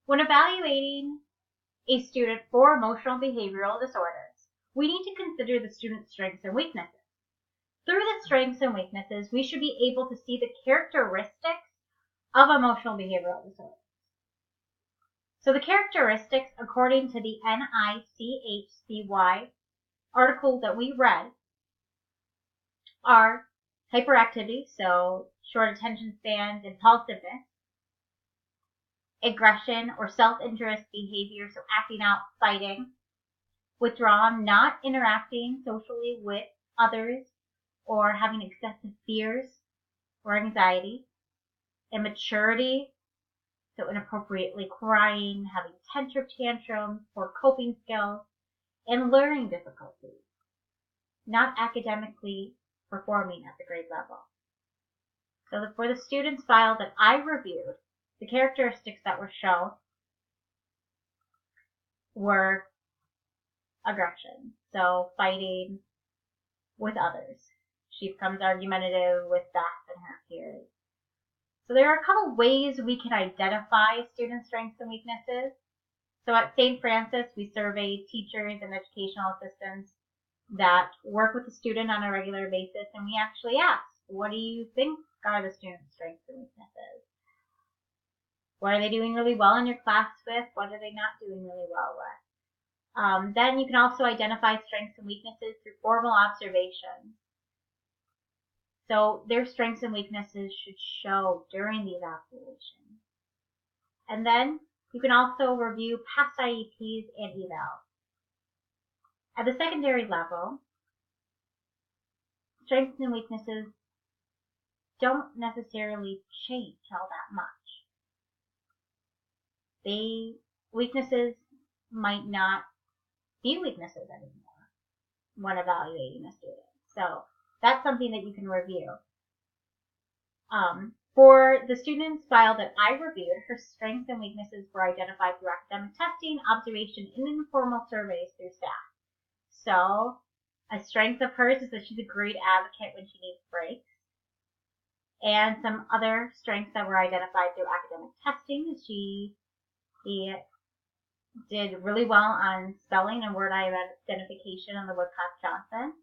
When evaluating a student for emotional behavioral disorders, we need to consider the student's strengths and weaknesses. Through the strengths and weaknesses, we should be able to see the characteristics of emotional behavioral disorders. So the characteristics, according to the NICHCY article that we read, are hyperactivity, so short attention spans, impulsiveness, aggression or self-interest behavior, so acting out, fighting, withdrawn, not interacting socially with others, or having excessive fears or anxiety, immaturity, so inappropriately crying, having temper tantrums, poor coping skills, and learning difficulties, not academically performing at the grade level. So for the students file that I reviewed, the characteristics that were shown were aggression, so fighting with others. She becomes argumentative with Beth and her peers. So there are a couple ways we can identify student strengths and weaknesses. So at St. Francis, we surveyed teachers and educational assistants that work with the student on a regular basis, and we actually asked, what do you think are the student's strengths and weaknesses? What are they doing really well in your class with? What are they not doing really well with? Then you can also identify strengths and weaknesses through formal observation. So their strengths and weaknesses should show during the evaluation. And then you can also review past IEPs and evals. At the secondary level, strengths and weaknesses don't necessarily change all that much. Weaknesses might not be weaknesses anymore when evaluating a student. So that's something that you can review. For the students file that I reviewed, her strengths and weaknesses were identified through academic testing, observation, and informal surveys through staff. So a strength of hers is that she's a great advocate when she needs breaks. And some other strengths that were identified through academic testing is she did really well on spelling and word identification on the Woodcock-Johnson.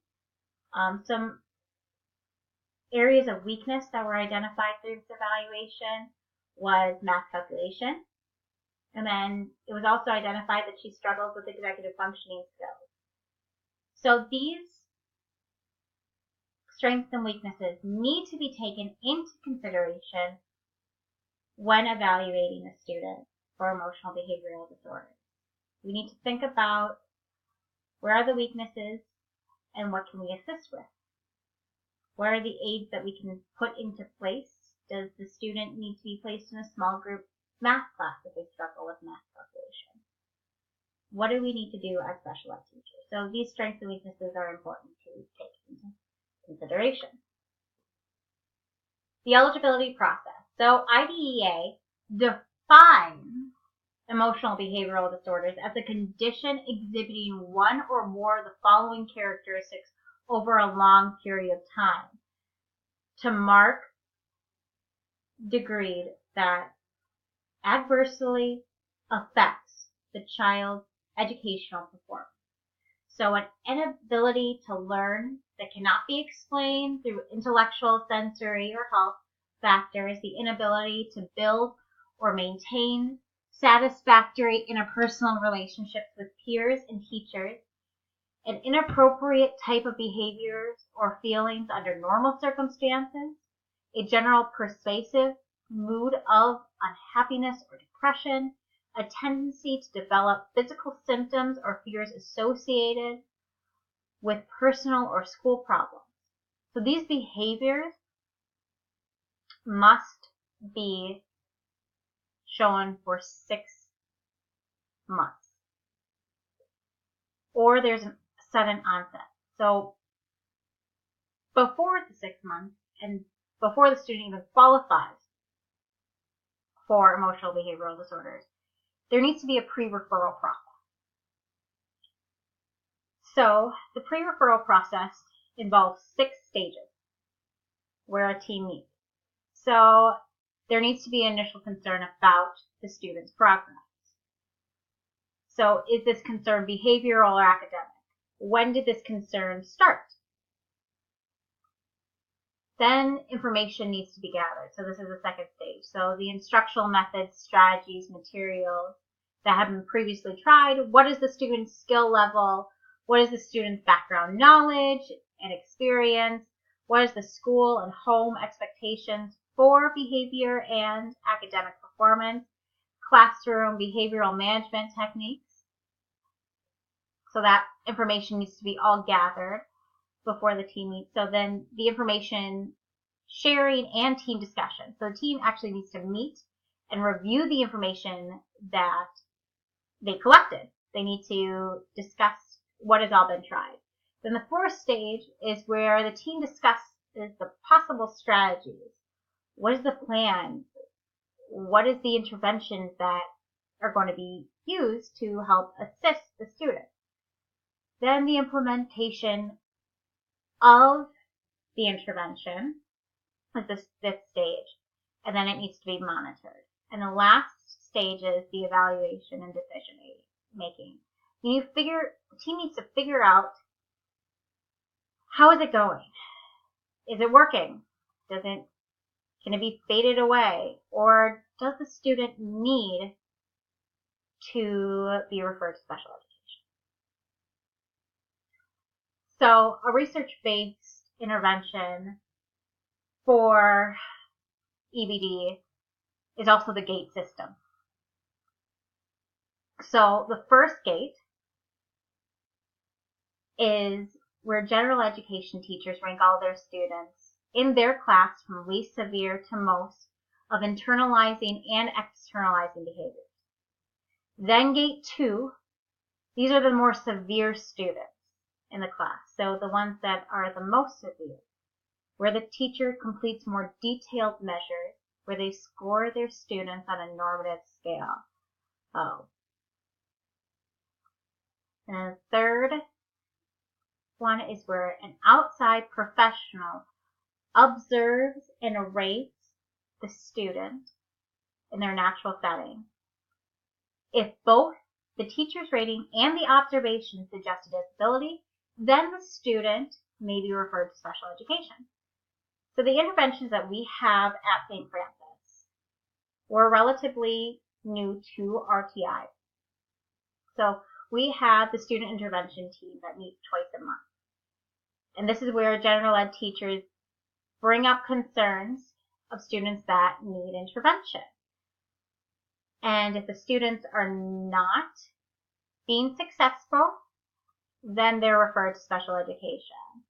Some areas of weakness that were identified through this evaluation was math calculation. And then it was also identified that she struggles with executive functioning skills. So these strengths and weaknesses need to be taken into consideration when evaluating a student for emotional behavioral disorders. We need to think about where are the weaknesses and what can we assist with? What are the aids that we can put into place? Does the student need to be placed in a small group math class if they struggle with math calculation? What do we need to do as special ed teachers? So these strengths and weaknesses are important to take into consideration. The eligibility process. So IDEA defines emotional behavioral disorders as a condition exhibiting one or more of the following characteristics over a long period of time to mark degree that adversely affects the child's educational performance. So an inability to learn that cannot be explained through intellectual, sensory, or health factors, the inability to build or maintain satisfactory interpersonal relationships with peers and teachers, an inappropriate type of behaviors or feelings under normal circumstances, a general pervasive mood of unhappiness or depression, a tendency to develop physical symptoms or fears associated with personal or school problems. So these behaviors must be shown for 6 months. Or there's a sudden onset. So before the 6 months and before the student even qualifies for emotional behavioral disorders, there needs to be a pre-referral process. So the pre-referral process involves 6 stages where a team meets. So there needs to be initial concern about the student's progress. So is this concern behavioral or academic? When did this concern start? Then information needs to be gathered. So this is the second stage. So the instructional methods, strategies, materials that have been previously tried. What is the student's skill level? What is the student's background knowledge and experience? What is the school and home expectations for behavior and academic performance? Classroom behavioral management techniques. So that information needs to be all gathered before the team meets. So then the information sharing and team discussion. So the team actually needs to meet and review the information that they collected. They need to discuss what has all been tried. Then the fourth stage is where the team discusses the possible strategies. What is the plan? What is the interventions that are going to be used to help assist the student? Then the implementation of the intervention is the fifth stage, and then it needs to be monitored. And the last stage is the evaluation and decision making. The team needs to figure out, how is it going? Is it working? Can it be faded away? Or does the student need to be referred to special education? So a research-based intervention for EBD is also the GATE system. So the first GATE is where general education teachers rank all their students in their class from least severe to most of internalizing and externalizing behaviors. Then GATE 2, these are the more severe students in the class. So the ones that are the most severe, where the teacher completes more detailed measures, where they score their students on a normative scale. And the third one is where an outside professional observes and rates the student in their natural setting. If both the teacher's rating and the observation suggest a disability, then the student may be referred to special education. So the interventions that we have at St. Francis were relatively new to RTI. So we have the student intervention team that meets twice a month. And this is where general ed teachers bring up concerns of students that need intervention. And if the students are not being successful, then they're referred to special education.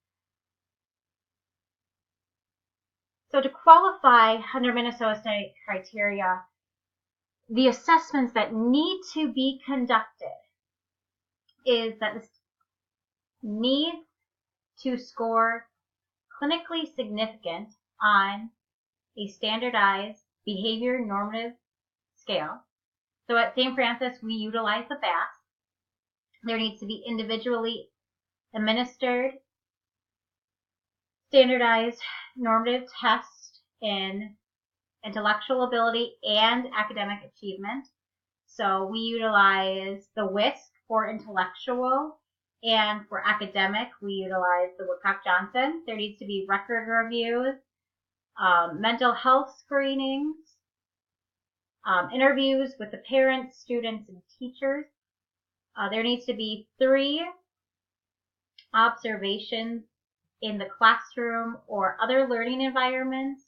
So to qualify under Minnesota state criteria, the assessments that need to be conducted is that the need to score clinically significant on a standardized behavior normative scale. So at St. Francis, we utilize the BAS. There needs to be individually administered standardized normative tests in intellectual ability and academic achievement. So we utilize the WISC for intellectual, and for academic, we utilize the Woodcock-Johnson. There needs to be record reviews, mental health screenings, interviews with the parents, students, and teachers. There needs to be 3 observations in the classroom or other learning environments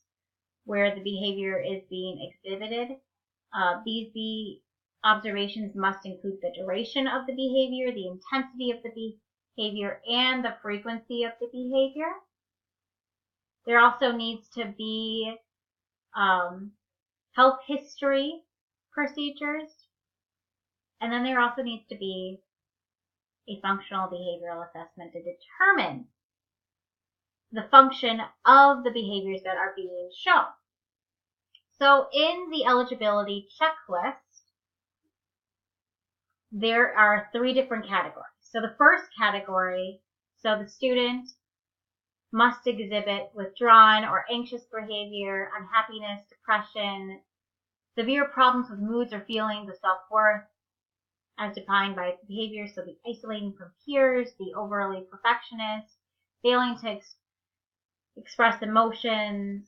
where the behavior is being exhibited. These observations must include the duration of the behavior, the intensity of the behavior, and the frequency of the behavior. There also needs to be health history procedures. And then there also needs to be a functional behavioral assessment to determine the function of the behaviors that are being shown. So in the eligibility checklist, there are 3 different categories. So the first category, so the student must exhibit withdrawn or anxious behavior, unhappiness, depression, severe problems with moods or feelings of self-worth, as defined by its behavior. So the isolating from peers, the overly perfectionist, failing to express emotions,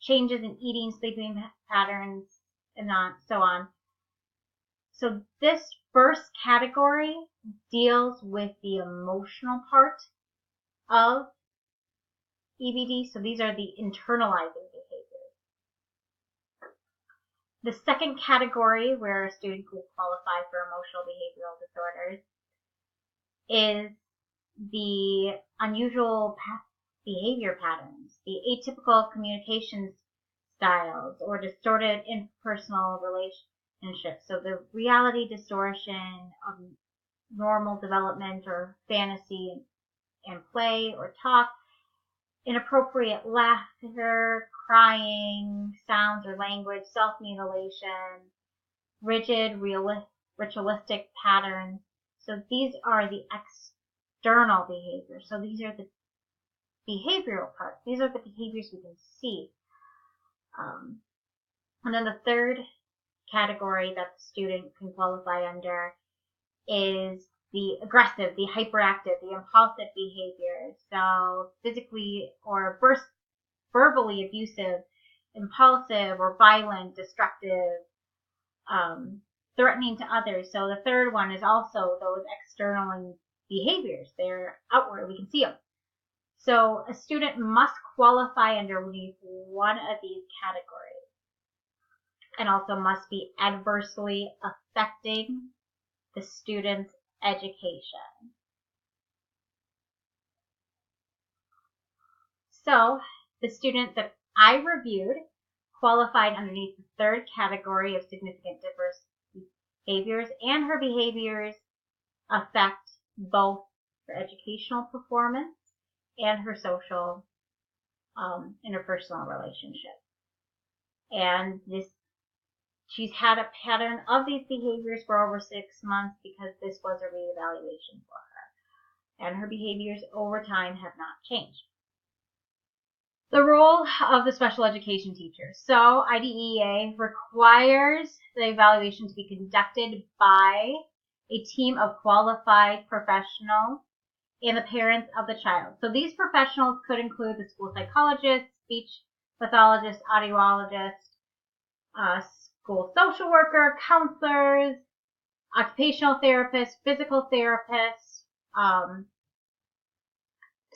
changes in eating, sleeping patterns, and so on. So this first category deals with the emotional part of EBD. So these are the internalizing behaviors. The second category where a student could qualify for emotional behavioral disorders is the unusual behavior patterns, the atypical communication styles, or distorted interpersonal relationships. So the reality distortion of normal development or fantasy and play or talk, inappropriate laughter, crying, sounds or language, self-mutilation, rigid, ritualistic patterns. So these are the external behaviors. So these are the behavioral parts. These are the behaviors we can see. And then the third category that the student can qualify under is the aggressive, the hyperactive, the impulsive behaviors. So physically or verbally abusive, impulsive or violent, destructive, threatening to others. So the third one is also those external behaviors. They're outward. We can see them. So a student must qualify under at least one of these categories, and also must be adversely affecting the student's education. So the student that I reviewed qualified underneath the third category of significant diverse behaviors, and her behaviors affect both her educational performance and her social interpersonal relationship. And she's had a pattern of these behaviors for over 6 months because this was a reevaluation for her. And her behaviors over time have not changed. The role of the special education teacher. So IDEA requires the evaluation to be conducted by a team of qualified professionals and the parents of the child. So these professionals could include the school psychologist, speech pathologist, audiologist, school social worker, counselors, occupational therapists, physical therapists.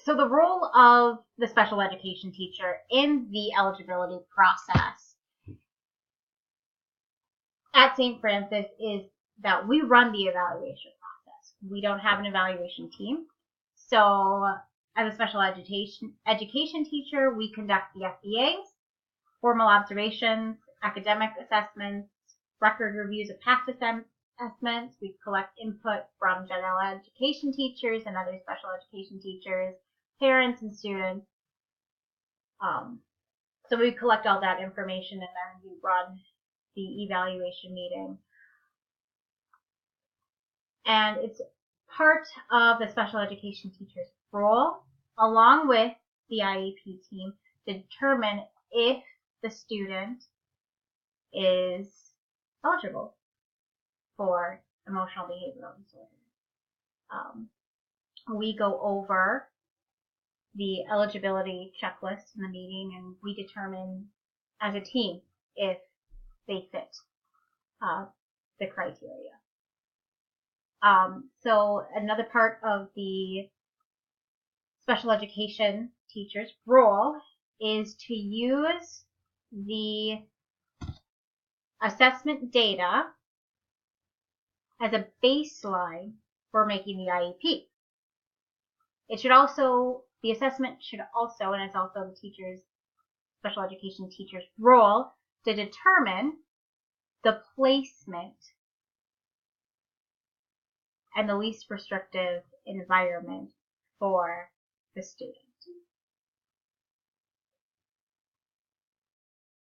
So the role of the special education teacher in the eligibility process at St. Francis is that we run the evaluation process. We don't have an evaluation team. So as a special education teacher, we conduct the FBAs, formal observations, academic assessments, record reviews of past assessments. We collect input from general education teachers and other special education teachers, parents and students. So we collect all that information and then we run the evaluation meeting. And it's part of the special education teacher's role, along with the IEP team, to determine if the student is eligible for emotional behavioral disorder. We go over the eligibility checklist in the meeting, and we determine as a team if they fit the criteria. So another part of the special education teacher's role is to use the assessment data as a baseline for making the IEP. The assessment should also, and it's also the special education teacher's role, to determine the placement and the least restrictive environment for the student.